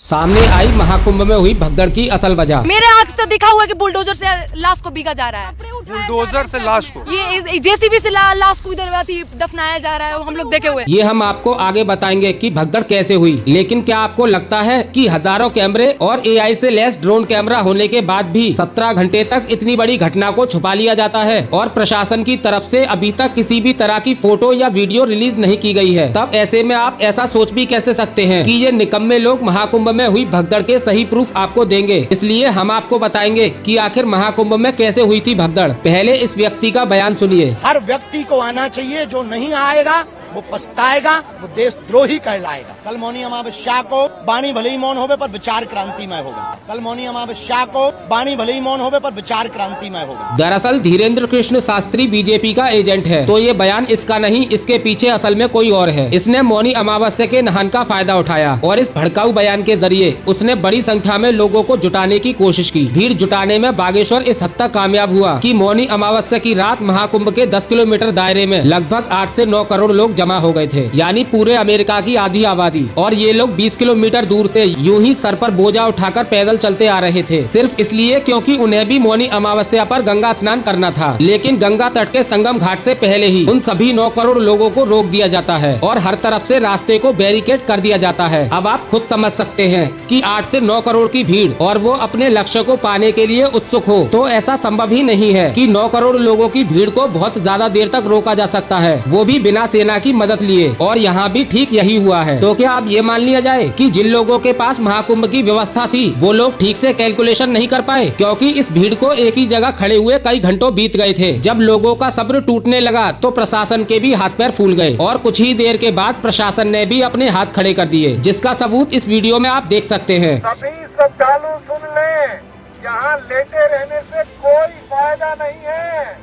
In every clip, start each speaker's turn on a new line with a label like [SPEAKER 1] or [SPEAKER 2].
[SPEAKER 1] सामने आई महाकुंभ में हुई भगदड़ की असल वजह।
[SPEAKER 2] मेरे आंख से दिखा हुआ है कि बुलडोजर से लाश को बीगा जा रहा है।
[SPEAKER 3] बुलडोजर से लाश को,
[SPEAKER 2] ये जेसीबी से लाश को इधर दफनाया जा रहा है, हम लोग देखे हुए।
[SPEAKER 1] ये हम आपको आगे बताएंगे कि भगदड़ कैसे हुई। लेकिन क्या आपको लगता है कि हजारों कैमरे और एआई से लैस ड्रोन कैमरा होने के बाद भी 17 घंटे तक इतनी बड़ी घटना को छुपा लिया जाता है और प्रशासन की तरफ से अभी तक किसी भी तरह की फोटो या वीडियो रिलीज नहीं की गई है? तब ऐसे में आप ऐसा सोच भी कैसे सकते हैं कि ये निकम्मे लोग महाकुंभ में हुई भगदड़ के सही प्रूफ आपको देंगे। इसलिए हम आपको बताएंगे कि आखिर महाकुंभ में कैसे हुई थी भगदड़। पहले इस व्यक्ति का बयान सुनिए।
[SPEAKER 4] हर व्यक्ति को आना चाहिए, जो नहीं आएगा वो पछताएगा, वो देशद्रोही कहलाएगा। कल मौनी अमावस्या को बाणी भले ही मौन होवे पर विचार क्रांतिमय होगा। कल मौनी अमावस्या को बाणी भले ही मौन होवे पर विचार क्रांतिमय होगा।
[SPEAKER 1] दरअसल धीरेन्द्र कृष्ण शास्त्री बीजेपी का एजेंट है, तो ये बयान इसका नहीं, इसके पीछे असल में कोई और है। इसने मौनी अमावस्या के नहान का फायदा उठाया और इस भड़काऊ बयान के जरिए उसने बड़ी संख्या में लोगों को जुटाने की कोशिश की। भीड़ जुटाने में बागेश्वर इस हद तक कामयाब हुआ कि मौनी अमावस्या की रात महाकुंभ के 10 किलोमीटर दायरे में लगभग 8 से 9 करोड़ लोग जमा हो गए थे, यानी पूरे अमेरिका की आधी आबादी। और ये लोग 20 किलोमीटर दूर से यूं ही सर पर बोझा उठाकर पैदल चलते आ रहे थे, सिर्फ इसलिए क्योंकि उन्हें भी मौनी अमावस्या पर गंगा स्नान करना था। लेकिन गंगा तट के संगम घाट से पहले ही उन सभी 9 करोड़ लोगों को रोक दिया जाता है और हर तरफ से रास्ते को बैरिकेड कर दिया जाता है। अब आप खुद समझ सकते हैं कि 8 से 9 करोड़ की भीड़ और वो अपने लक्ष्य को पाने के लिए उत्सुक हो, तो ऐसा संभव ही नहीं है कि 9 करोड़ लोगों की भीड़ को बहुत ज्यादा देर तक रोका जा सकता है, वो भी बिना सेना की मदद लिए। और यहाँ भी ठीक यही हुआ है। तो क्या अब ये मान लिया जाए कि जिन लोगों के पास महाकुंभ की व्यवस्था थी वो लोग ठीक से कैलकुलेशन नहीं कर पाए, क्योंकि इस भीड़ को एक ही जगह खड़े हुए कई घंटों बीत गए थे। जब लोगों का सब्र टूटने लगा तो प्रशासन के भी हाथ पैर फूल गए और कुछ ही देर के बाद प्रशासन ने भी अपने हाथ खड़े कर दिए, जिसका सबूत इस वीडियो में आप देख सकते हैं।
[SPEAKER 3] सभी श्रद्धालु सुन लें, यहाँ लेटे रहने से कोई फायदा नहीं है।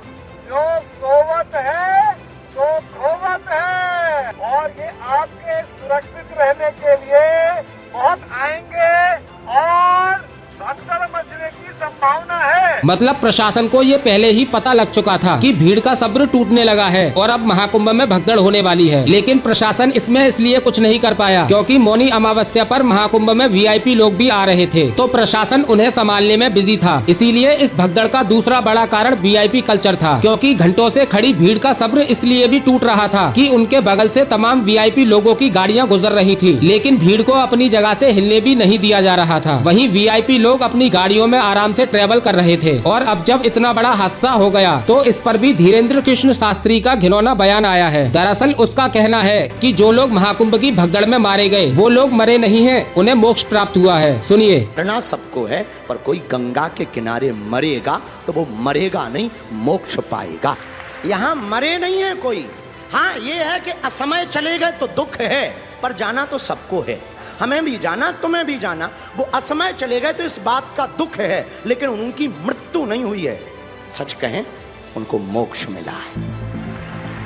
[SPEAKER 3] जो सोवत है तो खोवत है, और ये आपके सुरक्षित रहने के लिए बहुत आएंगे और भगदड़ मचने की संभावना है।
[SPEAKER 1] मतलब प्रशासन को ये पहले ही पता लग चुका था कि भीड़ का सब्र टूटने लगा है और अब महाकुंभ में भगदड़ होने वाली है। लेकिन प्रशासन इसमें इसलिए कुछ नहीं कर पाया क्योंकि मौनी अमावस्या पर महाकुंभ में वीआईपी लोग भी आ रहे थे, तो प्रशासन उन्हें संभालने में बिजी था। इसीलिए इस भगदड़ का दूसरा बड़ा कारण वीआईपी कल्चर था, क्योंकि घंटों से खड़ी भीड़ का सब्र इसलिए भी टूट रहा था कि उनके बगल से तमाम वीआईपी लोगों की गाड़ियां गुजर रही थी, लेकिन भीड़ को अपनी जगह से हिलने भी नहीं दिया जा रहा था। वहीं वीआईपी लोग अपनी गाड़ियों में आराम से ट्रेवल कर रहे थे। और अब जब इतना बड़ा हादसा हो गया तो इस पर भी धीरेन्द्र कृष्ण शास्त्री का घिनौना बयान आया है। दरअसल उसका कहना है कि जो लोग महाकुंभ की भगदड़ में मारे गए वो लोग मरे नहीं हैं, उन्हें मोक्ष प्राप्त हुआ है। सुनिए।
[SPEAKER 4] मरना सबको है, पर कोई गंगा के किनारे मरेगा तो वो मरेगा नहीं, मोक्ष पाएगा। यहाँ मरे नहीं है कोई। हाँ, ये है कि असमय चले गए तो दुख है, पर जाना तो सबको है। हमें भी जाना, तुम्हें भी जाना। वो असमय चले गए तो इस बात का दुख है, लेकिन उनकी मृत्यु नहीं हुई है। सच कहें, उनको मोक्ष मिला है।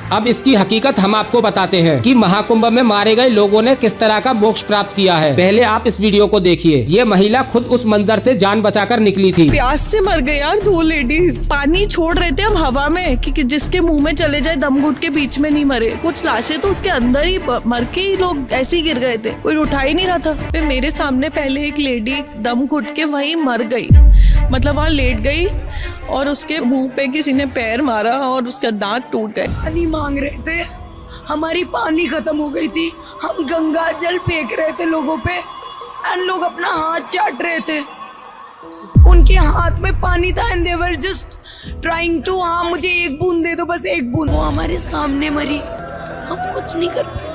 [SPEAKER 1] अब इसकी हकीकत हम आपको बताते हैं कि महाकुंभ में मारे गए लोगों ने किस तरह का मोक्ष प्राप्त किया है। पहले आप इस वीडियो को देखिए। ये महिला खुद उस मंजर से जान बचाकर निकली थी।
[SPEAKER 5] प्यास से मर गए यार 2 लेडीज। पानी छोड़ रहे थे हम हवा में कि जिसके मुंह में चले जाए, दम घुट के बीच में नहीं मरे। कुछ लाशें तो उसके अंदर ही मर के ही लोग ऐसे ही गिर गए थे, कोई उठा ही नहीं रहा था। फिर मेरे सामने पहले एक लेडी दम घुट के वहीं मर गई, मतलब वहाँ लेट गई और उसके मुंह पे किसी ने पैर मारा और उसका दांत टूट गए।
[SPEAKER 6] पानी मांग रहे थे, हमारी पानी खत्म हो गई थी, हम गंगा जल फेंक रहे थे लोगों पे एंड लोग अपना हाथ चाट रहे थे। उनके हाथ में पानी था and they were just trying to, हाँ मुझे एक बूंद दे दो, बस एक बूंद। वो हमारे सामने मरी, हम कुछ नहीं कर पाए।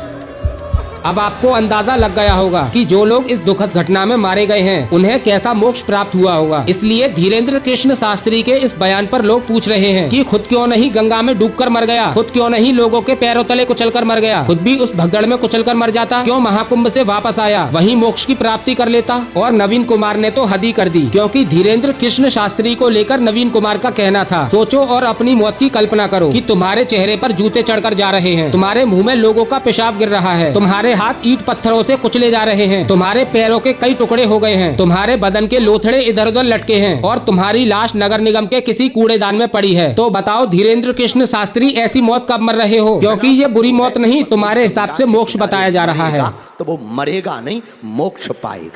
[SPEAKER 1] अब आपको अंदाजा लग गया होगा कि जो लोग इस दुखद घटना में मारे गए हैं उन्हें कैसा मोक्ष प्राप्त हुआ होगा। इसलिए धीरेन्द्र कृष्ण शास्त्री के इस बयान पर लोग पूछ रहे हैं कि खुद क्यों नहीं गंगा में डूबकर मर गया, खुद क्यों नहीं लोगों के पैरों तले कुचलकर मर गया, खुद भी उस भगदड़ में कुचलकर मर जाता, क्यों महाकुंभ से वापस आया वहीं मोक्ष की प्राप्ति कर लेता। और नवीन कुमार ने तो हद ही कर दी, क्योंकि धीरेन्द्र कृष्ण शास्त्री को लेकर नवीन कुमार का कहना था, सोचो और अपनी मौत की कल्पना करो कि तुम्हारे चेहरे पर जूते चढ़कर जा रहे हैं, तुम्हारे मुँह में लोगों का पेशाब गिर रहा है, तुम्हारे हाथ ईंट पत्थरों से कुचले जा रहे हैं, तुम्हारे पैरों के कई टुकड़े हो गए हैं, तुम्हारे बदन के लोथड़े इधर उधर लटके हैं और तुम्हारी लाश नगर निगम के किसी कूड़ेदान में पड़ी है। तो बताओ धीरेन्द्र कृष्ण शास्त्री ऐसी मौत कब मर रहे हो? क्योंकि ये बुरी मौत नहीं, तुम्हारे हिसाब से मोक्ष बताया जा रहा है।
[SPEAKER 4] तो वो मरेगा नहीं, मोक्ष पाएगा।